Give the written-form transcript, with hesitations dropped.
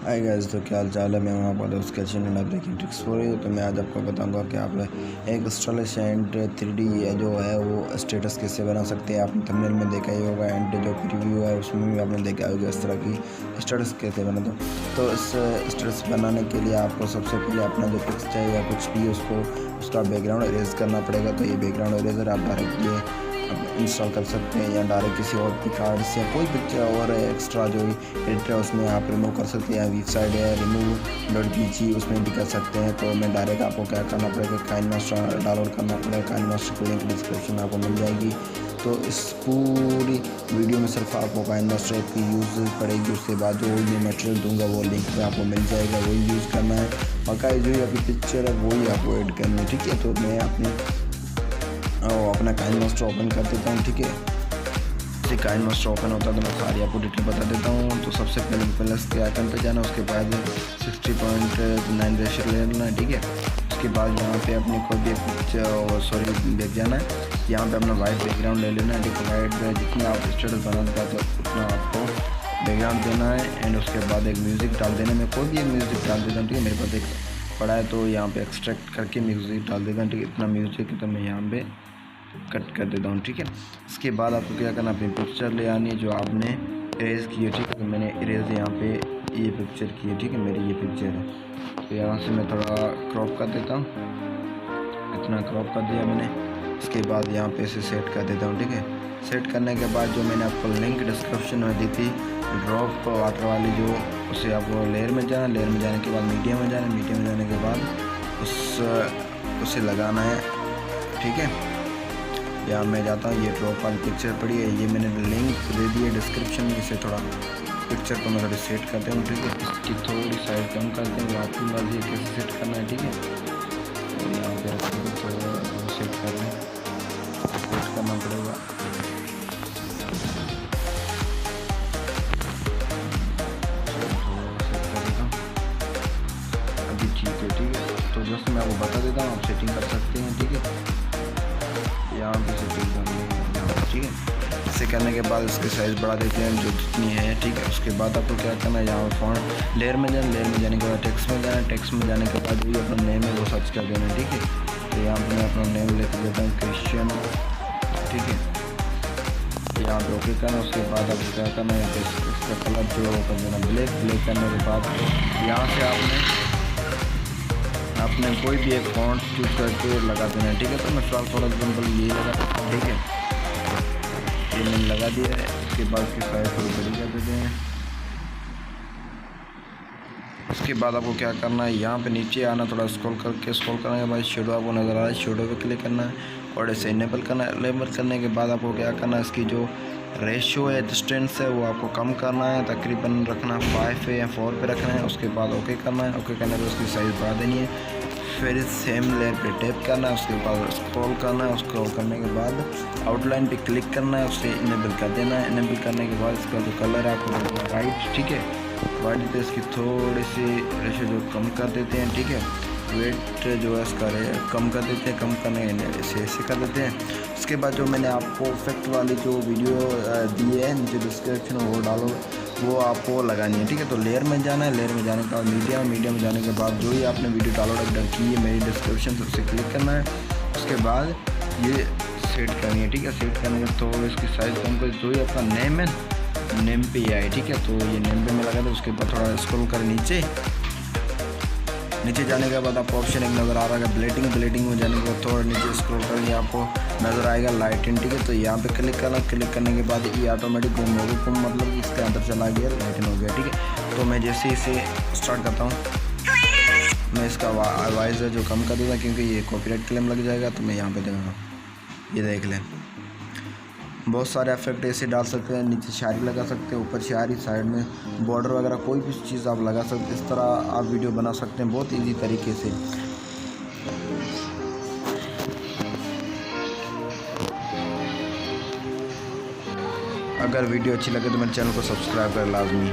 Hi guys, तो क्या हाल चाल है। मैं हूं आपका दोस्त kitchen and breaking tricks for you. तो मैं आज आपको बताऊंगा कि आप एक स्टाइलिश एंड 3D जो है वो स्टेटस कैसे बना सकते हैं। आपने थंबनेल में देखा ही होगा एंड जो प्रीव्यू है उसमें भी आपने देखा होगा इस तरह की स्टेटस कैसे बना दो। तो इस स्टेटस बनाने के लिए आपको सबसे पहले अपना जो पिक्स चाहिए या कुछ भी उसका बैकग्राउंड इरेज करना पड़ेगा। तो ये बैकग्राउंड इरेजर आप डायरेक्टली इंस्टॉल कर सकते हैं या डायरेक्ट किसी और भी कार्ड से कोई पिक्चर और एक्स्ट्रा जो एडिटर है उसमें आप रिमूव कर सकते हैं। वेबसाइट है remove.pg उसमें भी कर सकते हैं। तो मैं डायरेक्ट आपको क्या करना पड़ेगा, काइनमास्टर डाउनलोड करना पड़ेगा। काइनमास्टर की लिंक डिस्क्रिप्शन में आपको मिल जाएगी। तो इस पूरी वीडियो में सिर्फ आपको काइनमास्टर ऐप की यूज़ पड़ेगी। उसके बाद जो भी मटेरियल दूंगा वो लिंक पे आपको मिल जाएगा, वही यूज़ करना है। बाकी जो अभी पिक्चर है वही आपको ऐड करनी है, ठीक है। तो मैं अपना काइनमास्टर ओपन कर देता हूँ, ठीक है। जैसे काइनमास्टर ओपन होता है तो मैं सारी आपको डिटेल बता देता हूँ। तो सबसे पहले प्लस के आइकन पर जाना, उसके बाद 60.9 रेशियो ले लेना है, ठीक है। उसके बाद यहाँ पे अपने कोई भी पिक्चर देख जाना है। यहाँ पे अपना वाइट बैकग्राउंड ले लेना है, ठीक है। वाइट जितना आप स्टेटस बनाना चाहते हो उतना आपको बैकग्राउंड देना है। एंड उसके बाद एक म्यूज़िक डाल देना। मैं कोई भी एक म्यूज़िक डाल देता हूँ, ठीक है। मेरे पास एक पड़ा है तो यहाँ पे एक्सट्रैक्ट करके म्यूज़िक डाल देता हूँ, ठीक है। इतना म्यूज़िक है तो मैं यहाँ पे कट कर देता हूँ, ठीक है। इसके बाद आपको क्या करना, अपनी पिक्चर ले आनी है जो आपने इरेज की है, ठीक है। तो मैंने इरेज यहाँ पे ये पिक्चर की है, ठीक है। मेरी ये पिक्चर है तो यहाँ से मैं थोड़ा क्रॉप कर देता हूँ। इतना क्रॉप कर दिया मैंने। इसके बाद यहाँ पे इसे सेट कर देता हूँ, ठीक है। सेट करने के बाद जो मैंने आपको लिंक डिस्क्रिप्शन में दी थी ड्रॉप वाटर वाली, जो उसे आपको लेयर में जाना। लेयर में जाने के बाद मीडियम में जाना। मीडियम में जाने के बाद उसे लगाना है, ठीक है। यहाँ मैं जाता हूँ, ये ड्रॉप वाली पिक्चर पड़ी है, ये मैंने लिंक दे दी है डिस्क्रिप्शन में। इसे थोड़ा पिक्चर को मैं थोड़ी सेट करते हूँ, ठीक है। इसकी थोड़ी साइज कम करते हैं, आपकी मर्जी कैसे सेट करना है, ठीक है। तो यहाँ पे रखते थोड़ा सेट कर लें, सेट करना पड़ेगा। अभी ठीक है, ठीक है। तो जस्ट मैं आपको बता देता हूँ, आप सेटिंग कर सकते हैं, ठीक है। यहाँ पे सेटिंग करनी है, ठीक है। इसे करने के बाद इसकी साइज़ बढ़ा देते हैं जो जितनी है, ठीक है। उसके बाद आपको क्या करना है, यहाँ फॉन्ट लेयर में जाना। लेयर में जाने के बाद टेक्स्ट में जाना। टेक्स्ट में जाने के बाद जो अपना नेम है वो सर्च कर देना, ठीक है। तो यहाँ पे मैं अपना नेम लेकर देता हूँ क्रिश्चियन, ठीक है। यहाँ पे ओके करना। उसके बाद आपको क्या करना है, इसका कलर जो है वो कर देना ब्लैक। ब्लैक करने के बाद यहाँ से आपने कोई भी एक फॉन्ट चूज करके लगा देना है, ठीक है। तो मैं फॉर एग्जाम्पल यही लगा देता हूँ, ठीक है। ये मैंने लगा दिया है। उसके बाद उसकी साइज थोड़ी बड़ी कर देते हैं। उसके बाद आपको क्या करना है, यहाँ पे नीचे आना, थोड़ा स्क्रॉल करने के बाद शेडो आपको नज़र आ रहा है, शेडो पे क्लिक करना है और इसे इनेबल करना है। इनेबल करने के बाद आपको क्या करना है, इसकी जो रेशियो है, डिस्टेंस है, वो आपको कम करना है। तकरीबन रखना 5 या 4 पे रखना है। उसके बाद ओके करना है। ओके करने पर उसकी साइज़ बढ़ा देनी है। फिर सेम लेयर पे टैप करना है। उसके बाद स्क्रॉल करना है। स्क्रॉल करने के बाद आउटलाइन पे क्लिक करना है, उसे इनेबल कर देना है। इनेबल करने के बाद इसका जो कलर है आपको वाइट, ठीक है, वाइट पे इसकी थोड़ी सी रेशियो जो कम कर देते हैं, ठीक है। वेट जो है इसका कम कर देते हैं। कम करने ऐसे कर देते हैं। उसके बाद जो मैंने आपको इफेक्ट वाली जो वीडियो दी है नीचे डिस्क्रिप्शन में वो डालो, वो आपको लगानी है, ठीक है। तो लेयर में जाना है। लेयर में जाने के बाद मीडिया में जाने के बाद जो ही आपने वीडियो डाउनलोड की है मेरी डिस्क्रिप्शन से उसे क्लिक करना है। उसके बाद ये सेट करनी है, ठीक है। सेट करने के तो इसकी साइज़ कम कर, जो ही आपका नेम है नेम पे ही आए, ठीक है। तो ये नेम पे मैं लगा था। उसके बाद थोड़ा स्क्रॉल कर नीचे जाने के बाद आपको ऑप्शन एक नज़र आ रहा है ब्लेडिंग में जाने के बाद थोड़ा नीचे स्क्रॉल करेंगे आपको नज़र आएगा लाइटिंग, ठीक है। तो यहाँ पे क्लिक करना। क्लिक करने के बाद ये ऑटोमेटिक गुम हो गया, गुम मतलब कि इसके अंदर चला गया, लाइटिंग हो गया, ठीक है। तो मैं जैसे इसे स्टार्ट करता हूँ, मैं इसका आवाज़ है जो कम कर देता क्योंकि ये कॉपीराइट क्लेम लग जाएगा। तो मैं यहाँ पर देखूँगा, ये देख लें, बहुत सारे इफेक्ट ऐसे डाल सकते हैं। नीचे शायरी लगा सकते हैं, ऊपर शायरी, साइड में बॉर्डर वगैरह कोई भी चीज़ आप लगा सकते हैं। इस तरह आप वीडियो बना सकते हैं बहुत इजी तरीके से। अगर वीडियो अच्छी लगे तो मेरे चैनल को सब्सक्राइब करें लाजमी।